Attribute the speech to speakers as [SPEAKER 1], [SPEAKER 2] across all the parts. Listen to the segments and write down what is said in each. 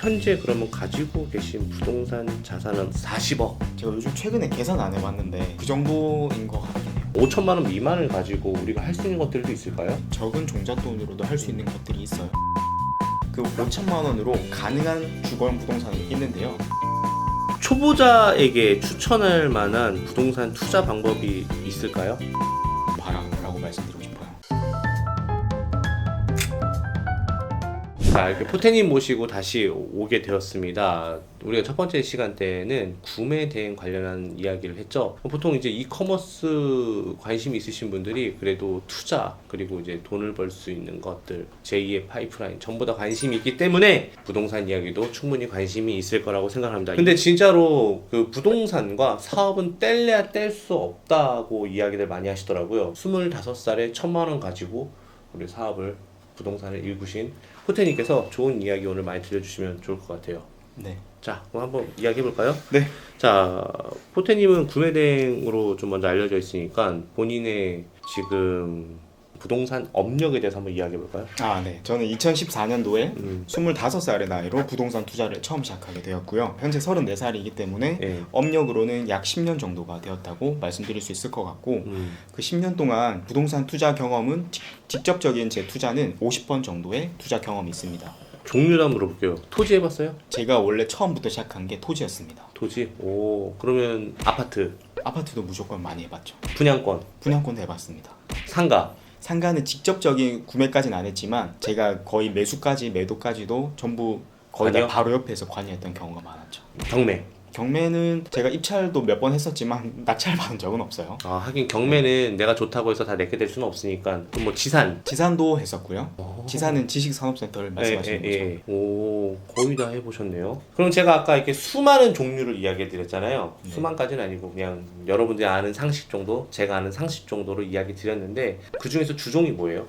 [SPEAKER 1] 현재 그러면 가지고 계신 부동산 자산은 40억,
[SPEAKER 2] 제가 요즘 최근에 계산 안 해봤는데 그 정도인 것 같긴 해요.
[SPEAKER 1] 5천만 원 미만을 가지고 우리가 할 수 있는 것들도 있을까요?
[SPEAKER 2] 적은 종잣돈으로도 할 수 있는 것들이 있어요. 그 5천만 원으로 가능한 주거용 부동산이 있는데요.
[SPEAKER 1] 초보자에게 추천할 만한 부동산 투자 방법이 있을까요?
[SPEAKER 2] 봐라라고 말씀드리고 싶어요.
[SPEAKER 1] 자, 이렇게 포테님 모시고 다시 오게 되었습니다. 우리가 첫 번째 시간 때는 구매 대행 관련한 이야기를 했죠. 보통 이제 이커머스 관심이 있으신 분들이 그래도 투자 그리고 이제 돈을 벌 수 있는 것들 제2의 파이프라인 전부 다 관심이 있기 때문에 부동산 이야기도 충분히 관심이 있을 거라고 생각합니다. 근데 진짜로 그 부동산과 사업은 뗄래야 뗄 수 없다고 이야기들 많이 하시더라고요. 25살에 1,000만 원 가지고 우리 사업을 부동산을 일구신 호태님께서 좋은 이야기 오늘 많이 들려주시면 좋을 것 같아요.
[SPEAKER 2] 네.
[SPEAKER 1] 자, 그럼 한번 이야기해볼까요?
[SPEAKER 2] 네.
[SPEAKER 1] 자, 호태님은 구매대행으로 좀 먼저 알려져 있으니까 본인의 지금 부동산 업력에 대해서 한번 이야기해볼까요?
[SPEAKER 2] 네. 저는 2014년도에 25살의 나이로 부동산 투자를 처음 시작하게 되었고요. 현재 34살이기 때문에
[SPEAKER 1] 네.
[SPEAKER 2] 업력으로는 약 10년 정도가 되었다고 말씀드릴 수 있을 것 같고 그 10년 동안 부동산 투자 경험은 직접적인 제 투자는 50번 정도의 투자 경험이 있습니다.
[SPEAKER 1] 종류를 한번 물어볼게요. 토지 해봤어요?
[SPEAKER 2] 제가 원래 처음부터 시작한 게 토지였습니다.
[SPEAKER 1] 토지? 오, 그러면
[SPEAKER 2] 아파트도 무조건 많이 해봤죠.
[SPEAKER 1] 분양권,
[SPEAKER 2] 분양권도 해봤습니다.
[SPEAKER 1] 상가,
[SPEAKER 2] 상가는 직접적인 구매까지는 안 했지만 제가 거의 매수까지 매도까지도 전부 거의 다
[SPEAKER 1] 관여?
[SPEAKER 2] 바로 옆에서 관여했던 경우가 많았죠.
[SPEAKER 1] 경매.
[SPEAKER 2] 경매는 제가 입찰도 몇 번 했었지만 낙찰 받은 적은 없어요.
[SPEAKER 1] 하긴 경매는 내가 좋다고 해서 다 내게 될 수는 없으니까. 그럼 뭐 지산도
[SPEAKER 2] 했었고요. 지산은 지식산업센터를 말씀하시는 거죠.
[SPEAKER 1] 오, 거의 다 해보셨네요. 그럼 제가 아까 이렇게 수많은 종류를 이야기해 드렸잖아요.
[SPEAKER 2] 네.
[SPEAKER 1] 수만까지는 아니고 그냥 여러분들이 아는 상식 정도, 제가 아는 상식 정도로 이야기 드렸는데 그 중에서 주종이 뭐예요?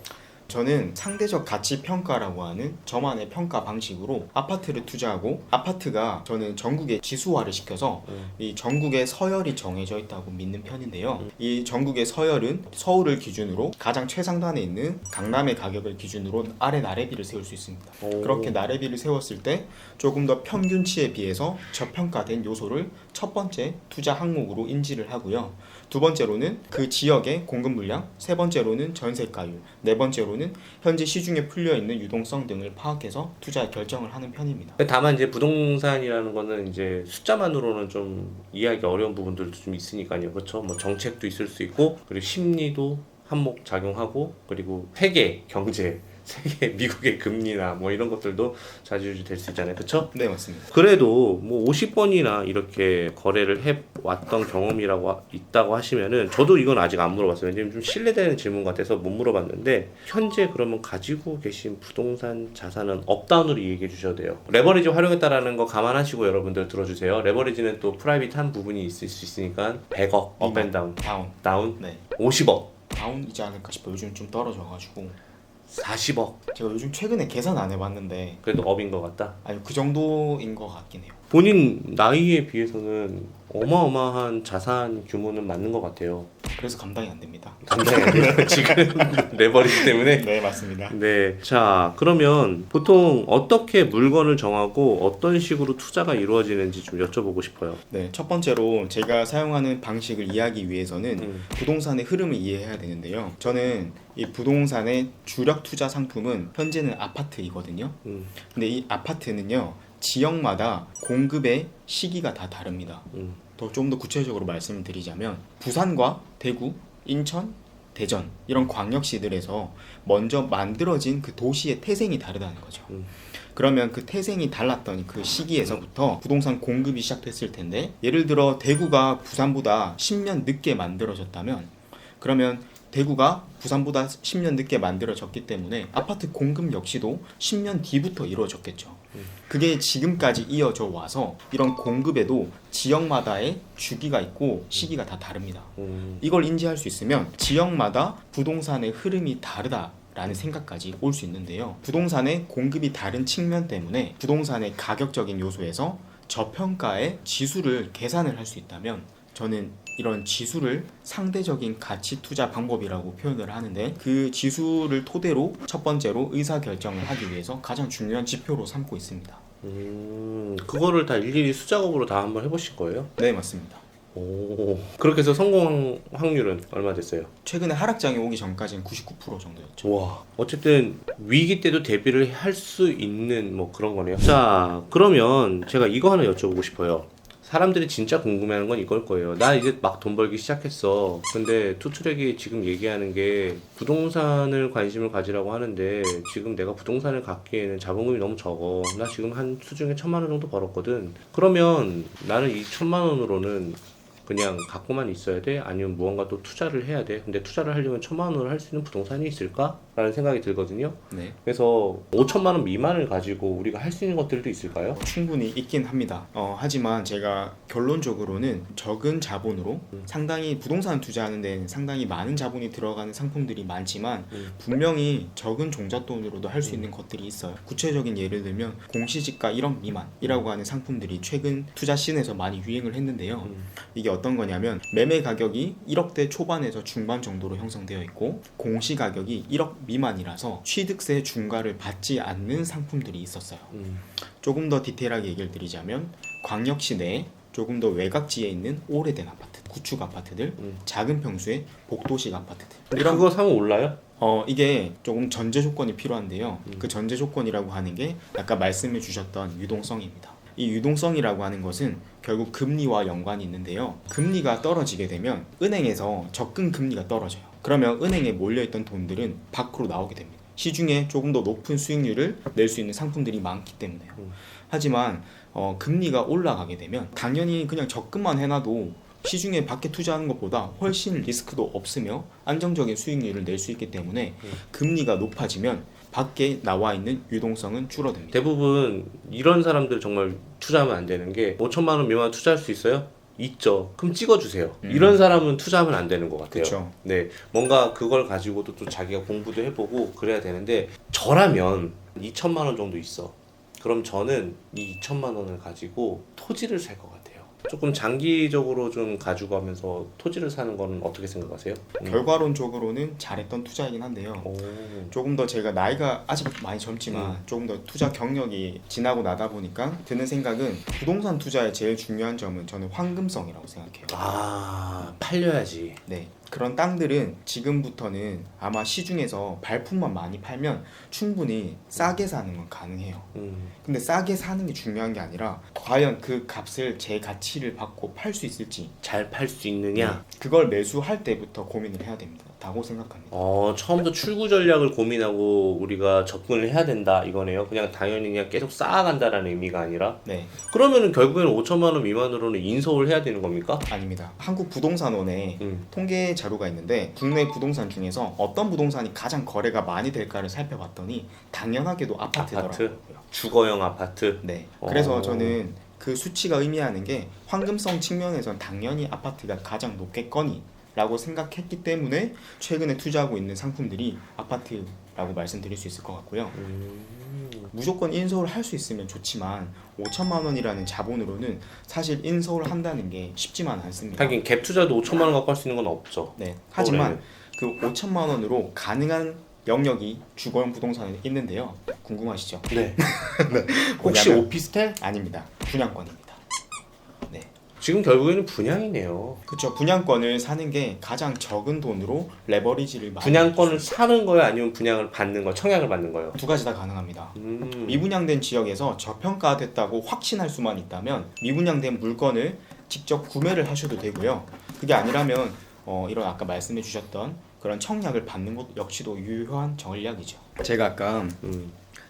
[SPEAKER 2] 저는 상대적 가치 평가라고 하는 저만의 평가 방식으로 아파트를 투자하고, 아파트가 저는 전국에 지수화를 시켜서 이 전국의 서열이 정해져 있다고 믿는 편인데요. 이 전국의 서열은 서울을 기준으로 가장 최상단에 있는 강남의 가격을 기준으로 아래 나래비를 세울 수 있습니다.
[SPEAKER 1] 오.
[SPEAKER 2] 그렇게 나래비를 세웠을 때 조금 더 평균치에 비해서 저평가된 요소를 첫 번째 투자 항목으로 인지를 하고요. 두 번째로는 그 지역의 공급 물량, 세 번째로는 전세가율, 네 번째로는 현재 시중에 풀려있는 유동성 등을 파악해서 투자 결정을 하는 편입니다.
[SPEAKER 1] 다만 이제 부동산이라는 거는 이제 숫자만으로는 좀 이해하기 어려운 부분들도 좀 있으니까요. 그렇죠? 뭐 정책도 있을 수 있고, 그리고 심리도 한몫 작용하고, 그리고 회계, 경제, 세계, 미국의 금리나 뭐 이런 것들도 자주자주 될 수 있잖아요. 그렇죠?
[SPEAKER 2] 네, 맞습니다.
[SPEAKER 1] 그래도 뭐 50번이나 이렇게 거래를 해왔던 경험이라고 있다고 하시면은, 저도 이건 아직 안 물어봤어요. 왜냐면 좀 신뢰되는 질문 같아서 못 물어봤는데, 현재 그러면 가지고 계신 부동산 자산은 업다운으로 얘기해 주셔도 돼요. 레버리지 활용했다라는 거 감안하시고 여러분들 들어주세요. 레버리지는 또 프라이빗한 부분이 있을 수 있으니까 100억 업앤다운, 다운,
[SPEAKER 2] 네.
[SPEAKER 1] 50억,
[SPEAKER 2] 다운이지 않을까 싶어요. 요즘 좀 떨어져가지고.
[SPEAKER 1] 40억.
[SPEAKER 2] 제가 요즘 최근에 계산 안 해봤는데
[SPEAKER 1] 그래도 업인 것 같다.
[SPEAKER 2] 아니 그 정도인 것 같긴 해요.
[SPEAKER 1] 본인 나이에 비해서는 어마어마한 자산 규모는 맞는 것 같아요.
[SPEAKER 2] 그래서 감당이 안 됩니다.
[SPEAKER 1] 감당이 안 돼요. 지금 레버리지 때문에.
[SPEAKER 2] 네, 맞습니다.
[SPEAKER 1] 네. 자, 그러면 보통 어떻게 물건을 정하고 어떤 식으로 투자가 이루어지는지 좀 여쭤보고 싶어요.
[SPEAKER 2] 네, 첫 번째로 제가 사용하는 방식을 이해하기 위해서는 부동산의 흐름을 이해해야 되는데요. 저는 이 부동산의 주력 투자 상품은 현재는 아파트이거든요. 근데 이 아파트는요, 지역마다 공급의 시기가 다 다릅니다. 좀 더 구체적으로 말씀을 드리자면 부산과 대구, 인천, 대전 이런 광역시들에서 먼저 만들어진 그 도시의 태생이 다르다는 거죠. 그러면 그 태생이 달랐던 그 시기에서부터 부동산 공급이 시작됐을 텐데, 예를 들어 대구가 부산보다 10년 늦게 만들어졌다면, 그러면 대구가 부산보다 10년 늦게 만들어졌기 때문에 아파트 공급 역시도 10년 뒤부터 이루어졌겠죠. 그게 지금까지 이어져 와서 이런 공급에도 지역마다의 주기가 있고 시기가 다 다릅니다. 이걸 인지할 수 있으면 지역마다 부동산의 흐름이 다르다라는 생각까지 올 수 있는데요. 부동산의 공급이 다른 측면 때문에 부동산의 가격적인 요소에서 저평가의 지수를 계산을 할 수 있다면, 저는 이런 지수를 상대적인 가치 투자 방법이라고 표현을 하는데, 그 지수를 토대로 첫 번째로 의사결정을 하기 위해서 가장 중요한 지표로 삼고 있습니다.
[SPEAKER 1] 그거를 다 일일이 수작업으로 다 한번 해보실 거예요?
[SPEAKER 2] 네, 맞습니다.
[SPEAKER 1] 오, 그렇게 해서 성공 확률은 얼마 됐어요?
[SPEAKER 2] 최근에 하락장이 오기 전까지는 99% 정도였죠.
[SPEAKER 1] 와, 어쨌든 위기 때도 대비를 할 수 있는 뭐 그런 거네요. 자, 그러면 제가 이거 하나 여쭤보고 싶어요. 사람들이 진짜 궁금해하는 건 이걸 거예요. 나 이제 막 돈 벌기 시작했어. 근데 투트랙이 지금 얘기하는 게 부동산을 관심을 가지라고 하는데 지금 내가 부동산을 갖기에는 자본금이 너무 적어. 나 지금 한 수중에 1,000만 원 정도 벌었거든. 그러면 나는 이 1,000만 원으로는 그냥 갖고만 있어야 돼? 아니면 무언가 또 투자를 해야 돼? 근데 투자를 하려면 1,000만 원을 할 수 있는 부동산이 있을까? 라는 생각이 들거든요.
[SPEAKER 2] 네.
[SPEAKER 1] 그래서 5천만 원 미만을 가지고 우리가 할 수 있는 것들도 있을까요?
[SPEAKER 2] 충분히 있긴 합니다. 하지만 제가 결론적으로는 적은 자본으로 상당히 부동산 투자하는 데는 상당히 많은 자본이 들어가는 상품들이 많지만 분명히 적은 종잣돈으로도 할 수 있는 것들이 있어요. 구체적인 예를 들면 공시지가 1억 미만이라고 하는 상품들이 최근 투자 씬에서 많이 유행을 했는데요. 이게 어떤 거냐면 매매 가격이 1억대 초반에서 중반 정도로 형성되어 있고 공시 가격이 1억 미만이라서 취득세 중과를 받지 않는 상품들이 있었어요. 조금 더 디테일하게 얘기를 드리자면 광역시 내에 조금 더 외곽지에 있는 오래된 아파트, 구축 아파트들, 작은 평수의 복도식 아파트들.
[SPEAKER 1] 그거 사면 올라요?
[SPEAKER 2] 이게 조금 전제 조건이 필요한데요. 그 전제 조건이라고 하는 게 아까 말씀해 주셨던 유동성입니다. 이 유동성이라고 하는 것은 결국 금리와 연관이 있는데요. 금리가 떨어지게 되면 은행에서 적금 금리가 떨어져요. 그러면 은행에 몰려있던 돈들은 밖으로 나오게 됩니다. 시중에 조금 더 높은 수익률을 낼 수 있는 상품들이 많기 때문에요. 하지만 금리가 올라가게 되면 당연히 그냥 적금만 해놔도 시중에 밖에 투자하는 것보다 훨씬 리스크도 없으며 안정적인 수익률을 낼 수 있기 때문에 금리가 높아지면 밖에 나와 있는 유동성은 줄어듭니다.
[SPEAKER 1] 대부분 이런 사람들 정말 투자하면 안 되는 게 5천만 원 미만 투자할 수 있어요? 있죠. 그럼 찍어주세요. 이런 사람은 투자하면 안 되는 것 같아요.
[SPEAKER 2] 그쵸.
[SPEAKER 1] 네, 뭔가 그걸 가지고도 또 자기가 공부도 해보고 그래야 되는데 저라면 2천만 원 정도 있어. 그럼 저는 이 2천만 원을 가지고 토지를 살 것 같아요. 조금 장기적으로 좀 가지고 가면서 토지를 사는 거는 어떻게 생각하세요?
[SPEAKER 2] 결과론적으로는 잘했던 투자이긴 한데요.
[SPEAKER 1] 오.
[SPEAKER 2] 조금 더 제가 나이가 아직 많이 젊지만 조금 더 투자 경력이 지나고 나다 보니까 드는 생각은 부동산 투자의 제일 중요한 점은 저는 황금성이라고 생각해요.
[SPEAKER 1] 아, 팔려야지.
[SPEAKER 2] 네. 그런 땅들은 지금부터는 아마 시중에서 발품만 많이 팔면 충분히 싸게 사는 건 가능해요. 근데 싸게 사는 게 중요한 게 아니라 과연 그 값을 제 가치를 받고 팔 수 있을지
[SPEAKER 1] 잘 팔 수 있느냐?
[SPEAKER 2] 그걸 매수할 때부터 고민을 해야 됩니다. 다고 생각합니다.
[SPEAKER 1] 처음부터 출구 전략을 고민하고 우리가 접근을 해야 된다 이거네요. 그냥 당연히 그냥 계속 쌓아간다라는 의미가 아니라.
[SPEAKER 2] 네.
[SPEAKER 1] 그러면은 결국에는 5천만 원 미만으로는 인서울 해야 되는 겁니까?
[SPEAKER 2] 아닙니다. 한국부동산원에 통계 자료가 있는데 국내 부동산 중에서 어떤 부동산이 가장 거래가 많이 될까를 살펴봤더니 당연하게도 아파트더라고요.
[SPEAKER 1] 주거용 아파트.
[SPEAKER 2] 네. 그래서 저는 그 수치가 의미하는 게 황금성 측면에선 당연히 아파트가 가장 높겠거니 라고 생각했기 때문에 최근에 투자하고 있는 상품들이 아파트라고 말씀드릴 수 있을 것 같고요. 무조건 인서울 할 수 있으면 좋지만 5천만 원이라는 자본으로는 사실 인서울 한다는 게 쉽지만 않습니다.
[SPEAKER 1] 하긴 갭 투자도 5천만 원 갖고 할 수 있는 건 없죠.
[SPEAKER 2] 네. 하지만 그 5천만 원으로 가능한 영역이 주거용 부동산에 있는데요. 궁금하시죠?
[SPEAKER 1] 네. 혹시
[SPEAKER 2] 뭐냐면-
[SPEAKER 1] 오피스텔?
[SPEAKER 2] 아닙니다. 분양권입니다. 네.
[SPEAKER 1] 지금 결국에는 분양이네요.
[SPEAKER 2] 그렇죠. 분양권을 사는 게 가장 적은 돈으로 레버리지를 많이
[SPEAKER 1] 분양권을 사는 거예요? 아니면 분양을 받는 거예요? 청약을 받는 거예요?
[SPEAKER 2] 두 가지 다 가능합니다. 미분양된 지역에서 저평가됐다고 확신할 수만 있다면 미분양된 물건을 직접 구매를 하셔도 되고요. 그게 아니라면 이런 아까 말씀해 주셨던 그런 청약을 받는 것 역시도 유효한 전략이죠. 제가 아까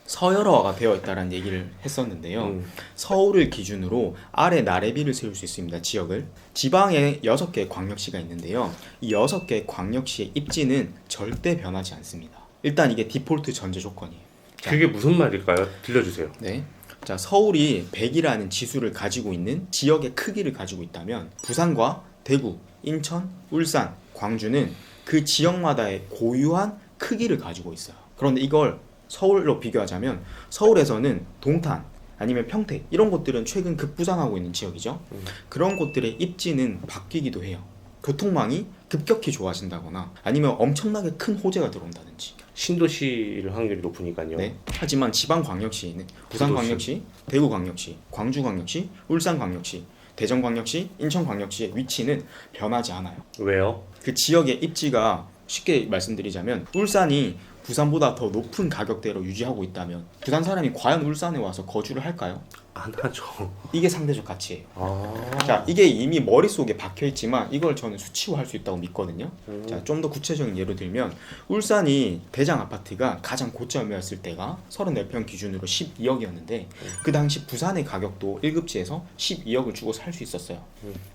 [SPEAKER 2] 서열화가 되어 있다는 얘기를 했었는데요. 서울을 기준으로 아래 나래비를 세울 수 있습니다. 지역을. 지방에 6개 광역시가 있는데요. 이 6개 광역시의 입지는 절대 변하지 않습니다. 일단 이게 디폴트 전제 조건이에요.
[SPEAKER 1] 그게 무슨 말일까요? 들려주세요.
[SPEAKER 2] 네. 자, 서울이 100이라는 지수를 가지고 있는 지역의 크기를 가지고 있다면 부산과 대구, 인천, 울산, 광주는 그 지역마다의 고유한 크기를 가지고 있어요. 그런데 이걸 서울로 비교하자면 서울에서는 동탄 아니면 평택 이런 곳들은 최근 급부상하고 있는 지역이죠. 그런 곳들의 입지는 바뀌기도 해요. 교통망이 급격히 좋아진다거나 아니면 엄청나게 큰 호재가 들어온다든지.
[SPEAKER 1] 신도시일 확률이 높으니까요.
[SPEAKER 2] 네. 하지만 지방광역시에는 부산광역시, 대구광역시, 광주광역시, 울산광역시, 대전광역시, 인천광역시의 위치는 변하지 않아요.
[SPEAKER 1] 왜요?
[SPEAKER 2] 그 지역의 입지가 쉽게 말씀드리자면 울산이 부산보다 더 높은 가격대로 유지하고 있다면 부산 사람이 과연 울산에 와서 거주를 할까요?
[SPEAKER 1] 안 하죠.
[SPEAKER 2] 이게 상대적 가치예요.
[SPEAKER 1] 아.
[SPEAKER 2] 자, 이게 이미 머릿속에 박혀 있지만 이걸 저는 수치화할 수 있다고 믿거든요. 자, 좀 더 구체적인 예로 들면 울산이 대장 아파트가 가장 고점이었을 때가 34평 기준으로 12억이었는데 그 당시 부산의 가격도 1급지에서 12억을 주고 살 수 있었어요.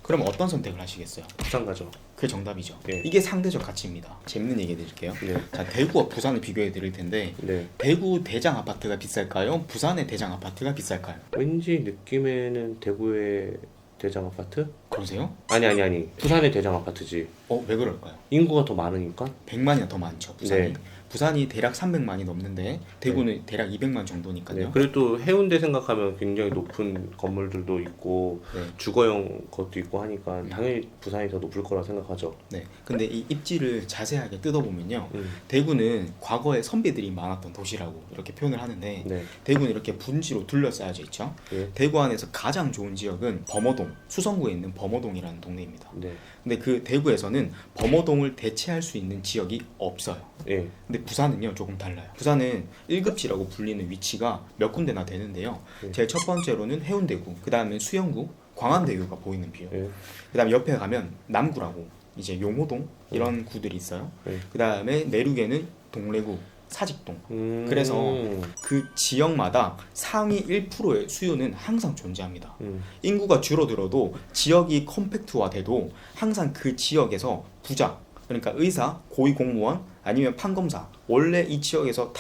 [SPEAKER 2] 그럼 어떤 선택을 하시겠어요?
[SPEAKER 1] 부산 가죠.
[SPEAKER 2] 그게 정답이죠.
[SPEAKER 1] 네.
[SPEAKER 2] 이게 상대적 가치입니다. 재밌는 얘기 드릴게요.
[SPEAKER 1] 네.
[SPEAKER 2] 자, 대구와 부산을 비교해 드릴 텐데
[SPEAKER 1] 네.
[SPEAKER 2] 대구 대장 아파트가 비쌀까요? 부산의 대장 아파트가 비쌀까요?
[SPEAKER 1] 왠지 느낌에는 대구의 대장 아파트?
[SPEAKER 2] 그러세요?
[SPEAKER 1] 아니. 부산의 대장 아파트지.
[SPEAKER 2] 왜 그럴까요?
[SPEAKER 1] 인구가 더 많으니까.
[SPEAKER 2] 100만이나 더 많죠, 부산이.
[SPEAKER 1] 네.
[SPEAKER 2] 부산이 대략 300만이 넘는데 대구는 대략 200만 정도니까요.
[SPEAKER 1] 네. 그래도 해운대 생각하면 굉장히 높은 건물들도 있고
[SPEAKER 2] 네.
[SPEAKER 1] 주거용 것도 있고 하니까 당연히 부산이 더 높을 거라 생각하죠.
[SPEAKER 2] 네. 근데 이 입지를 자세하게 뜯어보면요.
[SPEAKER 1] 음.
[SPEAKER 2] 대구는 과거에 선비들이 많았던 도시라고 이렇게 표현을 하는데
[SPEAKER 1] 네.
[SPEAKER 2] 대구는 이렇게 분지로 둘러싸여져 있죠.
[SPEAKER 1] 예.
[SPEAKER 2] 대구 안에서 가장 좋은 지역은 범어동, 수성구에 있는 범어동이라는 동네입니다.
[SPEAKER 1] 네.
[SPEAKER 2] 근데 그 대구에서는 범어동을 대체할 수 있는 지역이 없어요.
[SPEAKER 1] 예.
[SPEAKER 2] 근데 부산은요 조금 달라요. 부산은 1급지라고 불리는 위치가 몇 군데나 되는데요.
[SPEAKER 1] 네.
[SPEAKER 2] 제일 첫 번째로는 해운대구, 그 다음에 수영구, 광안대교가 보이는 뷰.
[SPEAKER 1] 예.
[SPEAKER 2] 그 다음에 옆에 가면 남구라고 이제 용호동 이런 구들이 있어요.
[SPEAKER 1] 네.
[SPEAKER 2] 그 다음에 내륙에는 동래구, 사직동. 그래서 그 지역마다 상위 1%의 수요는 항상 존재합니다. 인구가 줄어들어도 지역이 컴팩트화돼도 항상 그 지역에서 부자, 그러니까 의사, 고위공무원 아니면 판검사, 원래 이 지역에서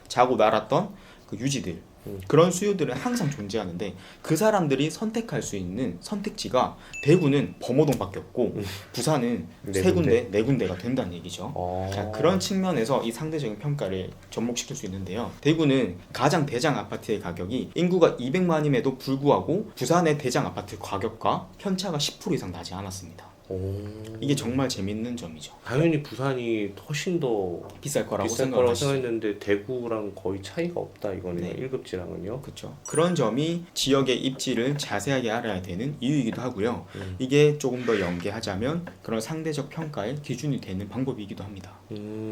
[SPEAKER 2] 자고 날았던 그 유지들, 그런 수요들은 항상 존재하는데 그 사람들이 선택할 수 있는 선택지가 대구는 범어동밖에 없고 부산은 세 군데, 네 군데가 된다는 얘기죠. 자, 그런 측면에서 이 상대적인 평가를 접목시킬 수 있는데요. 대구는 가장 대장 아파트의 가격이 인구가 200만임에도 불구하고 부산의 대장 아파트 가격과 편차가 10% 이상 나지 않았습니다. 이게 정말 재밌는 점이죠.
[SPEAKER 1] 당연히 부산이 훨씬 더
[SPEAKER 2] 비쌀 거라고
[SPEAKER 1] 비쌀 거라고
[SPEAKER 2] 생각하시죠.
[SPEAKER 1] 생각했는데 대구랑 거의 차이가 없다 이거는
[SPEAKER 2] 네.
[SPEAKER 1] 1급지랑은요.
[SPEAKER 2] 그렇죠. 그런 점이 지역의 입지를 자세하게 알아야 되는 이유이기도 하고요. 이게 조금 더 연계하자면 그런 상대적 평가의 기준이 되는 방법이기도 합니다.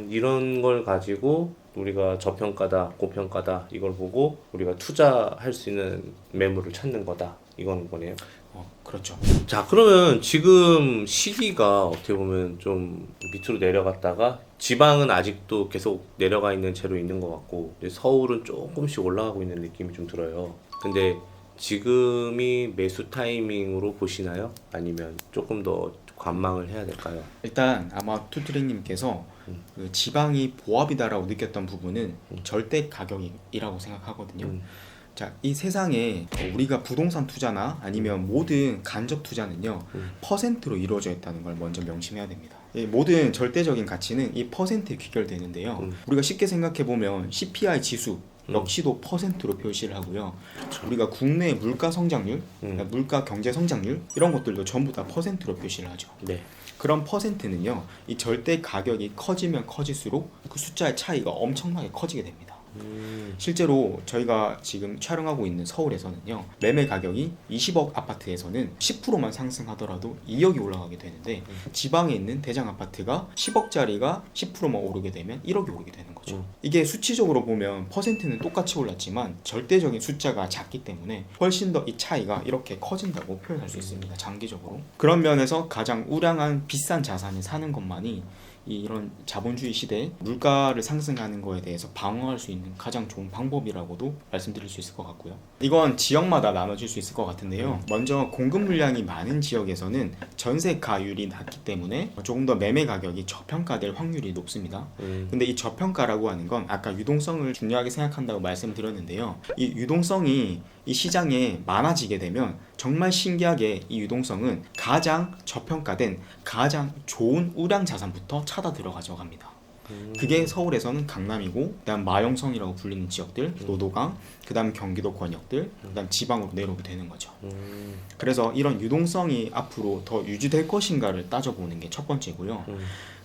[SPEAKER 1] 이런 걸 가지고 우리가 저평가다, 고평가다 이걸 보고 우리가 투자할 수 있는 매물을 찾는 거다 이건 거네요.
[SPEAKER 2] 그렇죠.
[SPEAKER 1] 자, 그러면 지금 시기가 어떻게 보면 좀 밑으로 내려갔다가 지방은 아직도 계속 내려가 있는 채로 있는 것 같고 이제 서울은 조금씩 올라가고 있는 느낌이 좀 들어요. 근데 지금이 매수 타이밍으로 보시나요? 아니면 조금 더 관망을 해야 될까요?
[SPEAKER 2] 일단 아마 투트랙님께서 그 지방이 보합이다라고 느꼈던 부분은 절대 가격이라고 생각하거든요. 자, 이 세상에 우리가 부동산 투자나 아니면 모든 간접 투자는요 퍼센트로 이루어져 있다는 걸 먼저 명심해야 됩니다. 이 모든 절대적인 가치는 이 퍼센트에 귀결되는데요. 우리가 쉽게 생각해 보면 CPI 지수 역시도 퍼센트로 표시를 하고요.
[SPEAKER 1] 그렇죠.
[SPEAKER 2] 우리가 국내 물가 성장률, 그러니까 물가 경제 성장률 이런 것들도 전부 다 퍼센트로 표시를 하죠.
[SPEAKER 1] 네.
[SPEAKER 2] 그런 퍼센트는요, 이 절대 가격이 커지면 커질수록 그 숫자의 차이가 엄청나게 커지게 됩니다. 실제로 저희가 지금 촬영하고 있는 서울에서는요 매매 가격이 20억 아파트에서는 10%만 상승하더라도 2억이 올라가게 되는데 지방에 있는 대장 아파트가 10억짜리가 10%만 오르게 되면 1억이 오르게 되는 거죠. 이게 수치적으로 보면 퍼센트는 똑같이 올랐지만 절대적인 숫자가 작기 때문에 훨씬 더 이 차이가 이렇게 커진다고 표현할 수 있습니다. 장기적으로. 그런 면에서 가장 우량한 비싼 자산을 사는 것만이 이런 자본주의 시대에 물가를 상승하는 거에 대해서 방어할 수 있는 가장 좋은 방법이라고도 말씀드릴 수 있을 것 같고요. 이건 지역마다 나눠질 수 있을 것 같은데요. 먼저 공급 물량이 많은 지역에서는 전세 가율이 낮기 때문에 조금 더 매매 가격이 저평가될 확률이 높습니다. 근데 이 저평가라고 하는 건 아까 유동성을 중요하게 생각한다고 말씀드렸는데요. 이 유동성이 이 시장에 많아지게 되면 정말 신기하게 이 유동성은 가장 저평가된 가장 좋은 우량 자산부터 찾아 들어가져 갑니다. 그게 서울에서는 강남이고 그다음 마영성이라고 불리는 지역들, 노도강, 그다음 경기도 권역들, 그다음 지방으로 내려오게 되는 거죠. 그래서 이런 유동성이 앞으로 더 유지될 것인가를 따져보는 게 첫 번째고요.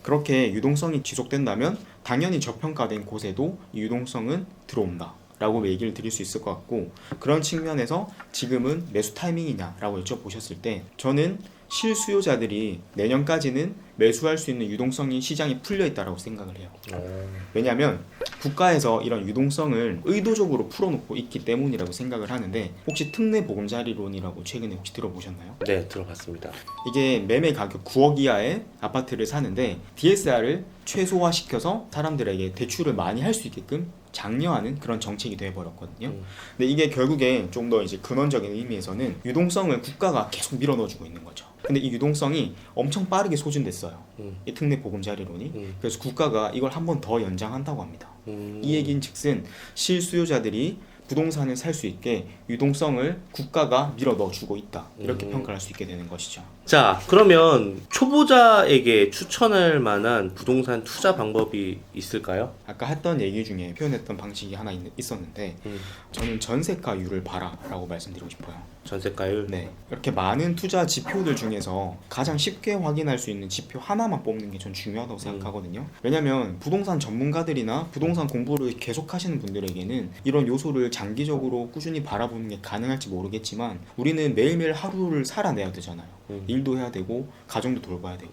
[SPEAKER 2] 그렇게 유동성이 지속된다면 당연히 저평가된 곳에도 이 유동성은 들어온다 라고 얘기를 드릴 수 있을 것 같고, 그런 측면에서 지금은 매수 타이밍이냐라고 여쭤보셨을 때 저는 실수요자들이 내년까지는 매수할 수 있는 유동성이 시장이 풀려 있다고 생각을 해요. 왜냐하면 국가에서 이런 유동성을 의도적으로 풀어놓고 있기 때문이라고 생각을 하는데, 혹시 특례 보금자리론이라고 최근에 혹시 들어보셨나요?
[SPEAKER 1] 네, 들어봤습니다.
[SPEAKER 2] 이게 매매 가격 9억 이하의 아파트를 사는데 DSR을 최소화시켜서 사람들에게 대출을 많이 할 수 있게끔 장려하는 그런 정책이 되어버렸거든요. 근데 이게 결국에 좀 더 이제 근원적인 의미에서는 유동성을 국가가 계속 밀어넣어주고 있는 거죠. 근데 이 유동성이 엄청 빠르게 소진됐어요. 이 특례 보금자리론이. 그래서 국가가 이걸 한 번 더 연장한다고 합니다. 이 얘기인즉슨 실수요자들이 부동산을 살 수 있게 유동성을 국가가 밀어 넣어주고 있다, 이렇게 평가를 할 수 있게 되는 것이죠.
[SPEAKER 1] 자, 그러면 초보자에게 추천할 만한 부동산 투자 방법이 있을까요?
[SPEAKER 2] 아까 했던 얘기 중에 표현했던 방식이 하나 있었는데 저는 전세가율을 봐라 라고 말씀드리고 싶어요.
[SPEAKER 1] 전세가율?
[SPEAKER 2] 네, 이렇게 많은 투자 지표들 중에서 가장 쉽게 확인할 수 있는 지표 하나만 뽑는 게 전 중요하다고 생각하거든요. 왜냐면 부동산 전문가들이나 부동산 공부를 계속 하시는 분들에게는 이런 요소를 장기적으로 꾸준히 바라보는 게 가능할지 모르겠지만, 우리는 매일매일 하루를 살아내야 되잖아요. 일도 해야 되고 가정도 돌봐야 되고.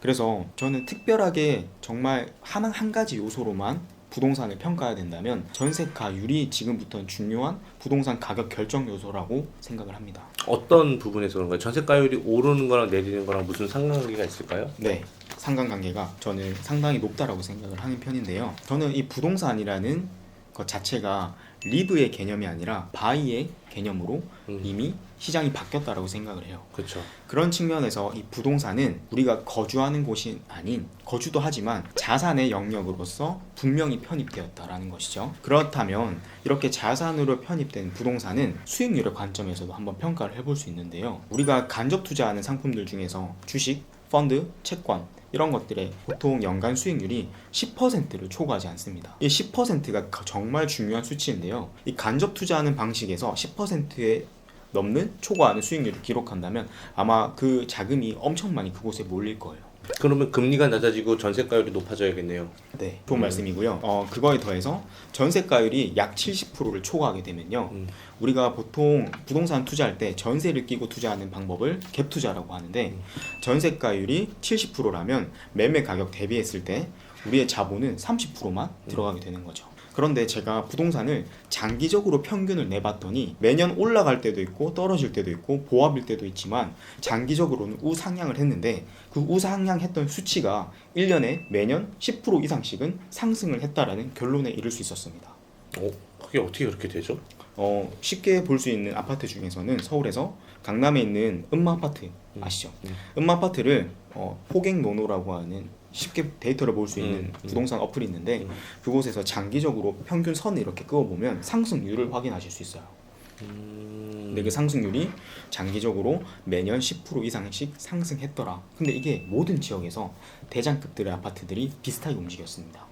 [SPEAKER 2] 그래서 저는 특별하게 정말 한 가지 요소로만 부동산을 평가해야 된다면 전세가율이 지금부터는 중요한 부동산 가격 결정 요소라고 생각을 합니다.
[SPEAKER 1] 어떤 부분에서 그런가요? 전세가율이 오르는 거랑 내리는 거랑 무슨 상관관계가 있을까요?
[SPEAKER 2] 네, 상관관계가 저는 상당히 높다라고 생각을 하는 편인데요. 저는 이 부동산이라는 것 자체가 리브의 개념이 아니라 바이의 개념으로 이미 시장이 바뀌었다라고 생각을 해요.
[SPEAKER 1] 그렇죠.
[SPEAKER 2] 그런 측면에서 이 부동산은 우리가 거주하는 곳이 아닌, 거주도 하지만 자산의 영역으로서 분명히 편입되었다라는 것이죠. 그렇다면 이렇게 자산으로 편입된 부동산은 수익률의 관점에서도 한번 평가를 해볼 수 있는데요. 우리가 간접 투자하는 상품들 중에서 주식, 펀드, 채권 이런 것들의 보통 연간 수익률이 10%를 초과하지 않습니다. 이 10%가 정말 중요한 수치인데요. 이 간접 투자하는 방식에서 10%에 넘는 초과하는 수익률을 기록한다면 아마 그 자금이 엄청 많이 그곳에 몰릴 거예요.
[SPEAKER 1] 그러면 금리가 낮아지고 전세가율이 높아져야겠네요.
[SPEAKER 2] 네, 좋은 말씀이고요. 그거에 더해서 전세가율이 약 70%를 초과하게 되면요, 우리가 보통 부동산 투자할 때 전세를 끼고 투자하는 방법을 갭 투자라고 하는데, 전세가율이 70%라면 매매 가격 대비했을 때 우리의 자본은 30%만 들어가게 되는 거죠. 그런데 제가 부동산을 장기적으로 평균을 내봤더니 매년 올라갈 때도 있고 떨어질 때도 있고 보합일 때도 있지만 장기적으로는 우상향을 했는데, 그 우상향했던 수치가 1년에 매년 10% 이상씩은 상승을 했다라는 결론에 이를 수 있었습니다.
[SPEAKER 1] 그게 어떻게 그렇게 되죠?
[SPEAKER 2] 쉽게 볼 수 있는 아파트 중에서는 서울에서 강남에 있는 음마아파트 아시죠? 음마아파트를 호갱노노라고 하는 쉽게 데이터를 볼 수 있는 부동산 어플이 있는데, 그곳에서 장기적으로 평균 선을 이렇게 그어보면 상승률을 확인하실 수 있어요. 근데 그 상승률이 장기적으로 매년 10% 이상씩 상승했더라. 근데 이게 모든 지역에서 대장급들의 아파트들이 비슷하게 움직였습니다.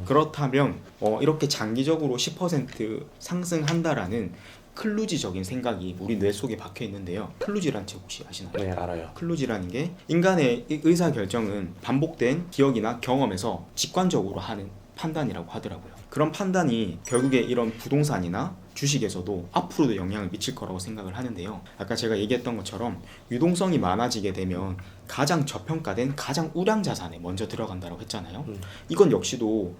[SPEAKER 2] 그렇다면 이렇게 장기적으로 10% 상승한다라는 클루지적인 생각이 우리 뇌 속에 박혀 있는데요. 클루지라는 책 혹시 아시나요?
[SPEAKER 1] 네, 알아요.
[SPEAKER 2] 클루지라는 게 인간의 의사결정은 반복된 기억이나 경험에서 직관적으로 하는 판단이라고 하더라고요. 그런 판단이 결국에 이런 부동산이나 주식에서도 앞으로도 영향을 미칠 거라고 생각을 하는데요. 아까 제가 얘기했던 것처럼 유동성이 많아지게 되면 가장 저평가된 가장 우량 자산에 먼저 들어간다고 했잖아요. 이건 역시도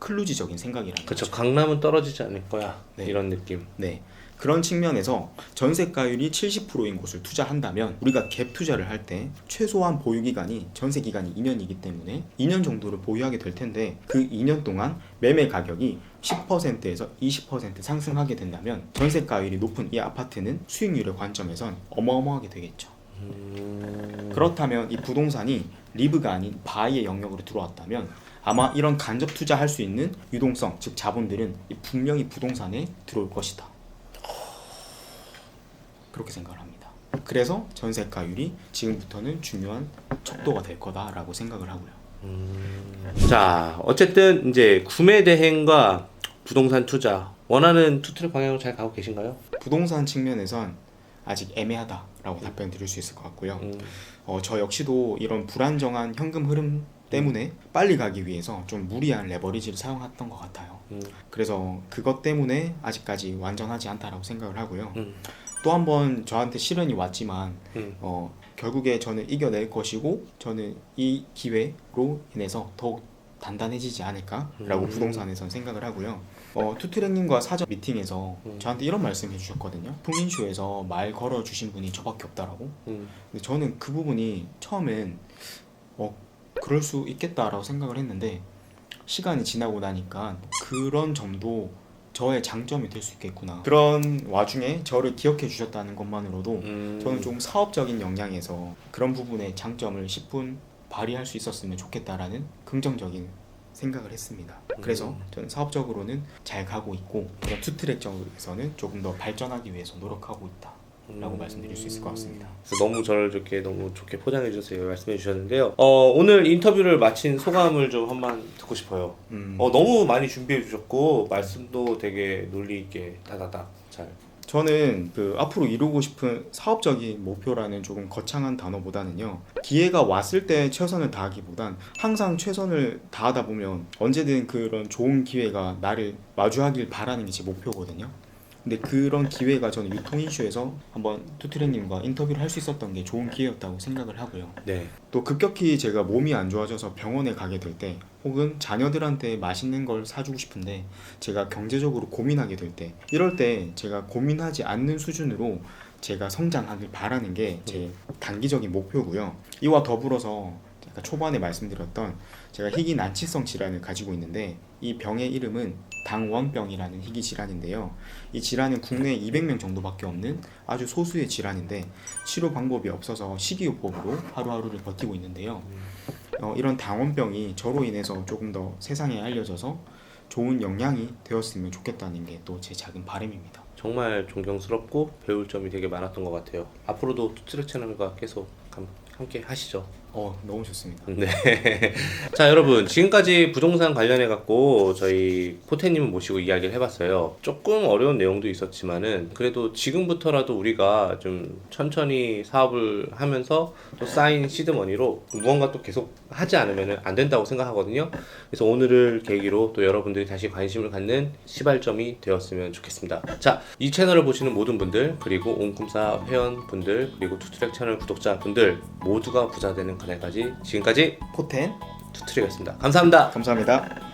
[SPEAKER 2] 클루지적인 생각이라는
[SPEAKER 1] 그렇죠.
[SPEAKER 2] 거죠.
[SPEAKER 1] 강남은 떨어지지 않을 거야.
[SPEAKER 2] 네.
[SPEAKER 1] 이런 느낌.
[SPEAKER 2] 네. 그런 측면에서 전세가율이 70%인 곳을 투자한다면 우리가 갭 투자를 할 때 최소한 보유기간이 전세기간이 2년이기 때문에 2년 정도를 보유하게 될 텐데, 그 2년 동안 매매 가격이 10%에서 20% 상승하게 된다면 전세가율이 높은 이 아파트는 수익률의 관점에선 어마어마하게 되겠죠. 그렇다면 이 부동산이 리브가 아닌 바이의 영역으로 들어왔다면 아마 이런 간접 투자할 수 있는 유동성, 즉 자본들은 분명히 부동산에 들어올 것이다. 그렇게 생각을 합니다. 그래서 전세가율이 지금부터는 중요한 척도가 될 거다라고 생각을 하고요.
[SPEAKER 1] 자, 어쨌든 이제 구매 대행과 부동산 투자 원하는 투트랙 방향으로 잘 가고 계신가요?
[SPEAKER 2] 부동산 측면에선 아직 애매하다라고 답변 드릴 수 있을 것 같고요. 저 역시도 이런 불안정한 현금 흐름 때문에 빨리 가기 위해서 좀 무리한 레버리지를 사용했던 것 같아요. 그래서 그것 때문에 아직까지 완전하지 않다라고 생각을 하고요. 또 한 번 저한테 시련이 왔지만 결국에 저는 이겨낼 것이고 저는 이 기회로 인해서 더욱 단단해지지 않을까라고 부동산에선 생각을 하고요. 투트랙님과 사전 미팅에서 저한테 이런 말씀 해주셨거든요. 풍인쇼에서 말 걸어주신 분이 저밖에 없다라고. 근데 저는 그 부분이 처음엔 그럴 수 있겠다라고 생각을 했는데 시간이 지나고 나니까 그런 점도 저의 장점이 될 수 있겠구나. 그런 와중에 저를 기억해 주셨다는 것만으로도 저는 좀 사업적인 역량에서 그런 부분의 장점을 10분 발휘할 수 있었으면 좋겠다라는 긍정적인 생각을 했습니다. 그래서 저는 사업적으로는 잘 가고 있고 투트랙적에서는 조금 더 발전하기 위해서 노력하고 있다 라고 말씀드릴 수 있을 것 같습니다.
[SPEAKER 1] 그래서 너무 저를 너무 좋게 포장해 주셔서 말씀해 주셨는데요. 오늘 인터뷰를 마친 소감을 좀 한번 듣고 싶어요. 너무 많이 준비해 주셨고 말씀도 되게 논리 있게 다다닥 잘.
[SPEAKER 2] 저는 그 앞으로 이루고 싶은 사업적인 목표라는 조금 거창한 단어보다는요, 기회가 왔을 때 최선을 다하기보단 항상 최선을 다하다 보면 언제든 그런 좋은 기회가 나를 마주하길 바라는 게 제 목표거든요. 근데 그런 기회가 저는 유통인쇼에서 한번 투트랙님과 인터뷰를 할 수 있었던 게 좋은 기회였다고 생각을 하고요.
[SPEAKER 1] 네.
[SPEAKER 2] 또 급격히 제가 몸이 안 좋아져서 병원에 가게 될 때, 혹은 자녀들한테 맛있는 걸 사주고 싶은데 제가 경제적으로 고민하게 될 때, 이럴 때 제가 고민하지 않는 수준으로 제가 성장하길 바라는 게 제 단기적인 목표고요. 이와 더불어서 제가 초반에 말씀드렸던 제가 희귀 난치성 질환을 가지고 있는데 이 병의 이름은 당원병이라는 희귀 질환인데요. 이 질환은 국내에 200명 정도밖에 없는 아주 소수의 질환인데 치료 방법이 없어서 식이요법으로 하루하루를 버티고 있는데요. 이런 당원병이 저로 인해서 조금 더 세상에 알려져서 좋은 영향이 되었으면 좋겠다는 게 또 제 작은 바람입니다.
[SPEAKER 1] 정말 존경스럽고 배울 점이 되게 많았던 것 같아요. 앞으로도 투트랙 채널과 계속 함께 하시죠.
[SPEAKER 2] 너무 좋습니다.
[SPEAKER 1] 네. 자, 여러분, 지금까지 부동산 관련해 갖고 저희 포테님을 모시고 이야기를 해봤어요. 조금 어려운 내용도 있었지만은 그래도 지금부터라도 우리가 좀 천천히 사업을 하면서 또 쌓인 시드머니로 무언가 또 계속 하지 않으면 안 된다고 생각하거든요. 그래서 오늘을 계기로 또 여러분들이 다시 관심을 갖는 시발점이 되었으면 좋겠습니다. 자, 이 채널을 보시는 모든 분들, 그리고 온꿈사 회원분들, 그리고 투트랙 채널 구독자분들 모두가 부자 되는 그날까지, 지금까지
[SPEAKER 2] 포텐
[SPEAKER 1] 투트랙이었습니다. 감사합니다.
[SPEAKER 2] 감사합니다.